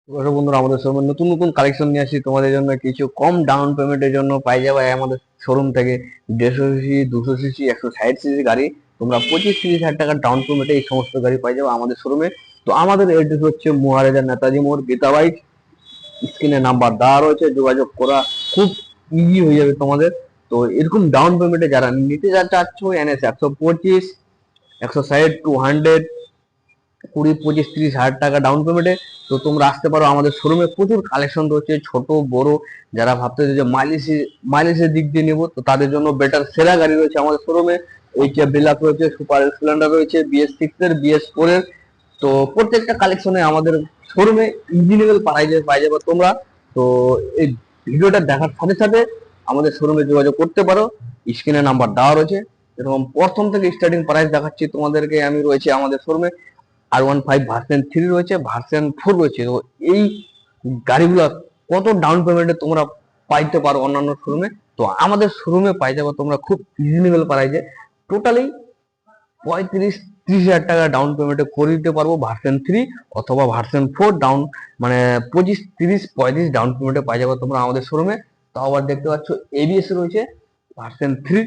দর্শক বন্ধুরা, আমাদের শোরুমে নতুন নতুন কালেকশন নিয়ে আসি তোমাদের জন্য। কিছু কম ডাউন পেমেন্টের জন্য পাই যাবে আমাদের শোরুম থেকে 150 সিসি, 200 সিসি, 160 সিসি গাড়ি। তোমরা 25-30 হাজার টাকা ডাউন পেমেন্টে এই সমস্ত গাড়ি পাই যাবে আমাদের শোরুমে। তো আমাদের এড্রেস হচ্ছে মহারাজা নেতাজি মোড়, গীতা বাইক। স্ক্রিনে নাম্বার দেওয়া রয়েছে, যোগাযোগ করা খুব ইজি হয়ে যাবে তোমাদের। তো এরকম ডাউন পেমেন্টে যারা নিতে চাচ্ছ, এনএস 125, 160, 200, 20, 25, 30 হাজার টাকা ডাউন পেমেন্টে, তো তোমরা আসতে পারো আমাদের শোরুমে। প্রচুর কালেকশন রয়েছে, ছোট বড়। যারা ভাবতেছে যে মাইলেজের দিক দিয়ে নেবো, তো তাদের জন্য বেটার সেরা গাড়ি রয়েছে আমাদের শোরুমে। এইচএফ ডিলাক্স রয়েছে, সুপার স্প্লেন্ডার রয়েছে, BS6 এর, BS4 এর। তো প্রত্যেকটা কালেকশনে আমাদের শোরুমে রিজনেবল প্রাইজে পাই যাবে তোমরা। তো এই ভিডিওটা দেখার সাথে সাথে আমাদের শোরুমে যোগাযোগ করতে পারো, স্ক্রিনে নাম্বার দেওয়া রয়েছে। এরকম প্রথম থেকে স্টার্টিং প্রাইস দেখাচ্ছি তোমাদেরকে আমি। রয়েছে আমাদের শোরুমে R15 ভার্সন 3 রয়েছে, ভার্সন 4 রয়েছে। তো এই গাড়িগুলো কত ডাউন পেমেন্টে তোমরা পাইতে পারো অন্যান্য শোরুমে, তো আমাদের শোরুমে পাই যাবে তোমরা খুব রিজনেবল প্রাইসে। টোটালি 35-30 হাজার টাকা ডাউন পেমেন্টে করে দিতে পারবো ভার্সন 3 অথবা ভার্সন 4 ডাউন, মানে 25, 30, 35 ডাউন পেমেন্টে পাই যাবে তোমরা আমাদের শোরুমে। তো আবার দেখতে পাচ্ছ ABS রয়েছে ভার্সন 3,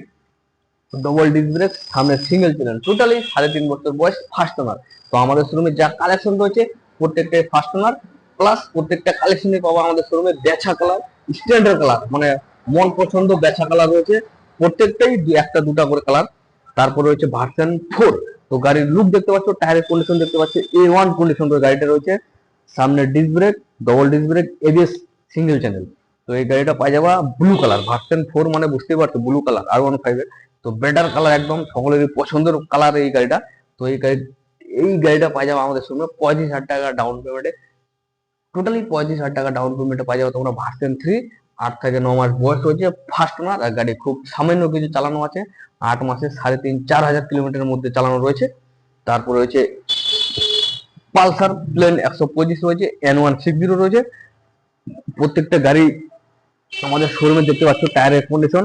ডবল ডিস্ক ব্রেক, সামনে সিঙ্গেল চ্যানেল, টোটালি 3.5 বছর বয়স, ফার্স্ট ওনার। তো আমাদের শোরুমে যা কালেকশন রয়েছে প্রত্যেকটাই ফার্স্ট ওনার। প্লাস প্রত্যেকটা কালেকশনে পাবো আমাদের শোরুমে বেছা কালার, স্ট্যান্ডার্ড কালার, মানে মন পছন্দ বেছা কালার রয়েছে। প্রত্যেকটাই একটা দুটা করে কালার। তারপর রয়েছে ভার্সন 4। তো গাড়ির লুক দেখতে পাচ্ছ, টায়ারের কন্ডিশন দেখতে পাচ্ছ, A1 কন্ডিশন গাড়িটা রয়েছে। সামনে disc brake, double disc brake, ABS, single channel. তো এই গাড়িটা পাই যাবা ব্লু কালার, ভার্সন 4 মানে বুঝতেই পারছো ব্লু কালার, R15-এর। তো বেটার কালার, একদম সকলেরই পছন্দের কালার এই গাড়িটা। তো এই গাড়িটা পাই যাবে আমাদের সঙ্গে 35 হাজার টাকা ডাউন পেমেন্টে। টোটালি 35 হাজার টাকা ডাউন পেমেন্টে পাই যাবে তোমরা ভার্সন 3। 8 থেকে 9 মাস বয়স রয়েছে, ফার্স্ট ওনার। আর গাড়ি খুব সামান্য কিছু চালানো আছে, 8 মাসে 3.5-4 হাজার কিলোমিটারের মধ্যে চালানো রয়েছে। তারপর রয়েছে পালসার প্লেন 125 রয়েছে, N160 রয়েছে। প্রত্যেকটা গাড়ি আমাদের শোরুমে দেখতে পাচ্ছ টায়ারের কন্ডিশন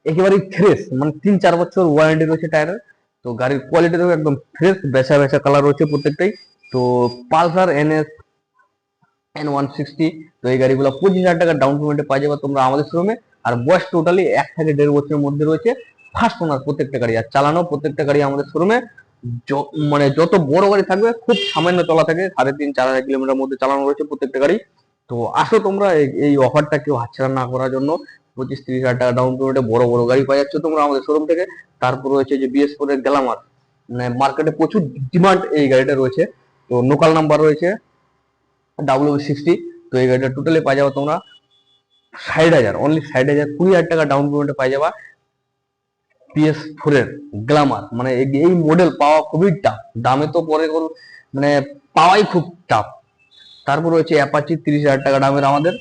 একেবারেই ফ্রেশ, মানে 3-4 বছর ওয়ারেন্টি রয়েছে টায়ারের। তো গাড়ির কোয়ালিটি দেখো একদম ফ্রেশ, বেচা বেচা কালার রয়েছে প্রত্যেকটাই। তো পালসার N160, তো এই গাড়িগুলো 25 হাজার টাকা ডাউন পেমেন্টে পাই যাবে তোমরা আমাদের শোরুমে। আর বয়স টোটালি 1 থেকে 1.5 বছরের মধ্যে রয়েছে, ফার্স্ট ওনার প্রত্যেকটা গাড়ি। আর চালানো প্রত্যেকটা গাড়ি আমাদের শোরুমে মানে যত বড় গাড়ি থাকবে খুব সামান্য চলা থাকে, 3.5-4 হাজার কিলোমিটার মধ্যে চালানো রয়েছে প্রত্যেকটা গাড়ি। তো আসো তোমরা এই অফারটা কেউ হাতছাড়া না করার জন্য। 25-30 হাজার টাকা ডাউন পেমেন্টে বড় বড় গাড়ি পাই যাচ্ছ তোমরা আমাদের শোরুম থেকে। তারপর রয়েছে যে BS4-এর গ্ল্যামার, মানে মার্কেটে প্রচুর ডিমান্ড এই গাড়িটা রয়েছে। তো লোকাল নাম্বার রয়েছে W60। তো এই গাড়িটা টোটালি পাই যাবে তোমরা 60,000, অনলি 60,000, 20 হাজার টাকা ডাউন পেমেন্টে পাই যাবা PS4-এর গ্ল্যামার। মানে এই মডেল পাওয়া খুবই টাফ, দামে তো পরে মানে পাওয়াই খুব টাফ। তারপর রয়েছে অ্যাপাচি, 30 হাজার টাকা দামের আমাদের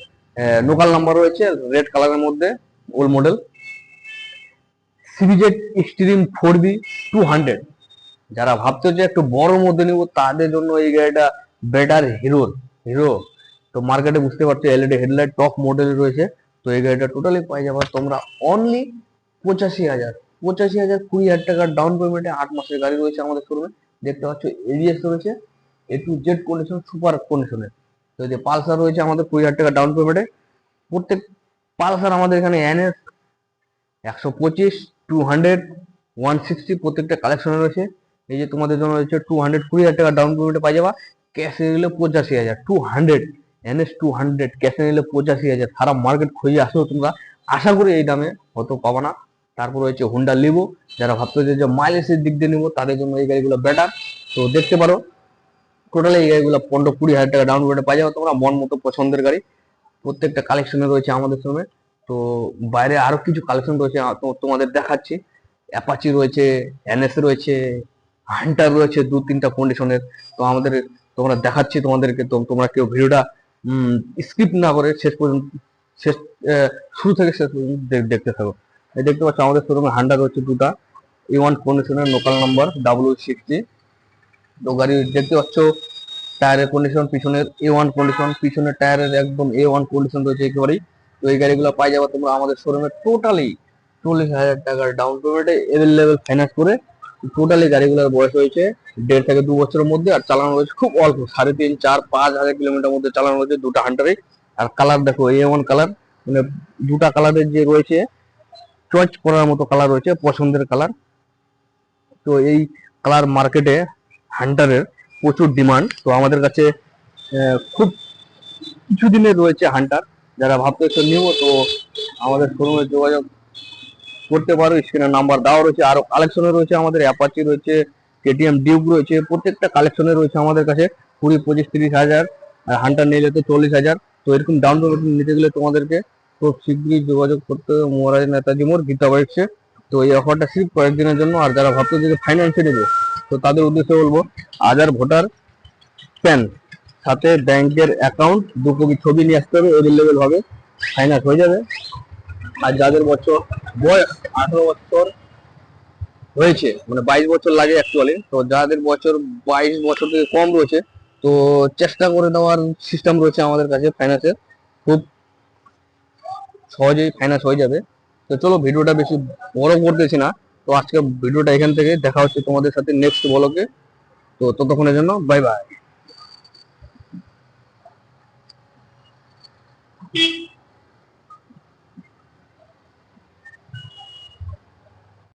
লোকাল নাম্বার রয়েছে, রেড কালারের মধ্যে, old model. CBZ extreme 4B 200, যারা ভাবছো যে একটু বড় মধ্যে নিব তাদের জন্য এই গাড়িটা বেটার। হিরো তো মার্কেটে বুঝতে পারছো LED হেডলাইট টপ মডেল রয়েছে। তো এই গাড়িটা টোটালি পাই যাবে তোমরা অনলি 85,000, 85,000, 20 হাজার টাকা ডাউন পেমেন্টে। 8 মাসের গাড়ি রয়েছে আমাদের শোরুমে। দেখতে পাচ্ছ ABS রয়েছে, A to Z condition, super কন্ডিশনের। তো এই যে পালসার রয়েছে আমাদের 20 হাজার টাকা ডাউন পেমেন্টে। প্রত্যেক পালসার আমাদের এখানে NS 125, 200, 160 প্রত্যেকটা কালেকশনে রয়েছে। এই যে তোমাদের জন্য রয়েছে 200, 20 হাজার টাকা ডাউন পেমেন্টে পাই যাবা। ক্যাশে নিলে 85,000, 200 NS 200 ক্যাশে নিলে 85,000। সারা মার্কেট খুঁজে আসো তোমরা, আশা করি এই দামে হয়তো পাবা না। তারপর রয়েছে হোন্ডা লিভো, যারা ভাবছো যে মাইলেজের দিক দিয়ে নিবো তাদের জন্য এই গাড়িগুলো বেটার। তো দেখতে পারো টোটালি এই গাড়িগুলো 15-20 হাজার টাকা ডাউন পেমেন্টে পাই যাবে তোমরা মন মতো পছন্দের গাড়ি। প্রত্যেকটা কালেকশনে রয়েছে আমাদের শোরুমে। তো বাইরে আরো কিছু কালেকশন রয়েছে, তোমাদের দেখাচ্ছি। অ্যাপাচি রয়েছে, NS রয়েছে, হান্টার রয়েছে, 2-3টা কন্ডিশনের। তো আমাদের তোমরা দেখাচ্ছি তোমাদেরকে। তো তোমরা কেউ ভিডিওটা স্কিপ না করে শেষ পর্যন্ত, শেষ শুরু থেকে শেষ পর্যন্ত দেখতে থাকো। এই দেখতে পাচ্ছ আমাদের শোরুমে হান্টার রয়েছে 2টা, A1 কন্ডিশনের, লোকাল নাম্বার W60। তো গাড়ি দেখতে পাচ্ছ টায়ারের কন্ডিশন, পিছনের A1 কন্ডিশন, পিছনের টায়ারের একদম A1 কন্ডিশন রয়েছে একেবারেই। তো এই গাড়িগুলো পাই যাবে তোমরা আমাদের শোরুমে টোটালি 40 হাজার টাকার ডাউন পেমেন্টে, এভেলেবেল ফাইন্যান্স করে টোটালি গাড়িগুলোর বয়স হয়েছে 1.5 থেকে 2 বছরের মধ্যে, আর চালানো রয়েছে খুব অল্প, 3.5, 4, 5 হাজার কিলোমিটার মধ্যে চালানো রয়েছে দুটো হান্টারে। আর কালার দেখো A1 কালার, মানে দুটা কালারের যে রয়েছে চয়েস করার মতো কালার রয়েছে, পছন্দের কালার। তো এই কালার মার্কেটে হান্টারের প্রচুর ডিমান্ড। তো আমাদের কাছে খুব কিছুদিনের রয়েছে হান্টার। যারা ভাবতেছো নিব, তো আমাদের শোরুমে যোগাযোগ করতে পারো, স্ক্রিনে নাম্বার দেওয়া রয়েছে। আরো কালেকশনে রয়েছে আমাদের অ্যাপাচি রয়েছে, কেটিএম ডিউক রয়েছে, প্রত্যেকটা কালেকশনে রয়েছে আমাদের কাছে 20, 25, 30 হাজার, আর হান্টার নিয়ে যেতে 40 হাজার। তো এরকম ডাউন পেমেন্ট নিতে গেলে তোমাদেরকে খুব শীঘ্রই যোগাযোগ করতে হবে মহারাজ নেতাজি মোড়, গীতা বাইকসে। তো এই অফারটা সির্ফ কয়েকদিনের জন্য। আর যারা ভাবতো যে ফাইন্যান্সে নেবে, তো তাদের উদ্দেশ্যে বলবো আধার, ভোটার, প্যান, সাথে ব্যাংকের অ্যাকাউন্ট, 2 কপি ছবি নিয়ে আসতে হবে, এভেলেবেল হবে, ফাইন্যান্স হয়ে যাবে। আর যাদের বছর বয়স 18 বছর হয়েছে, মানে 22 বছর লাগে অ্যাকচুয়ালি, তো যাদের বছর 22 বছর থেকে কম রয়েছে, তো চেষ্টা করে দেওয়ার সিস্টেম রয়েছে আমাদের কাছে ফাইন্যান্সের, খুব সহজেই ফাইন্যান্স হয়ে যাবে। তো চলো ভিডিওটা বেশি বড় করতেছি না, তো আজকে ভিডিওটা এখান থেকে দেখা হচ্ছে তোমাদের সাথে নেক্সট ব্লগে। তো ততক্ষণের জন্য বাই বাই।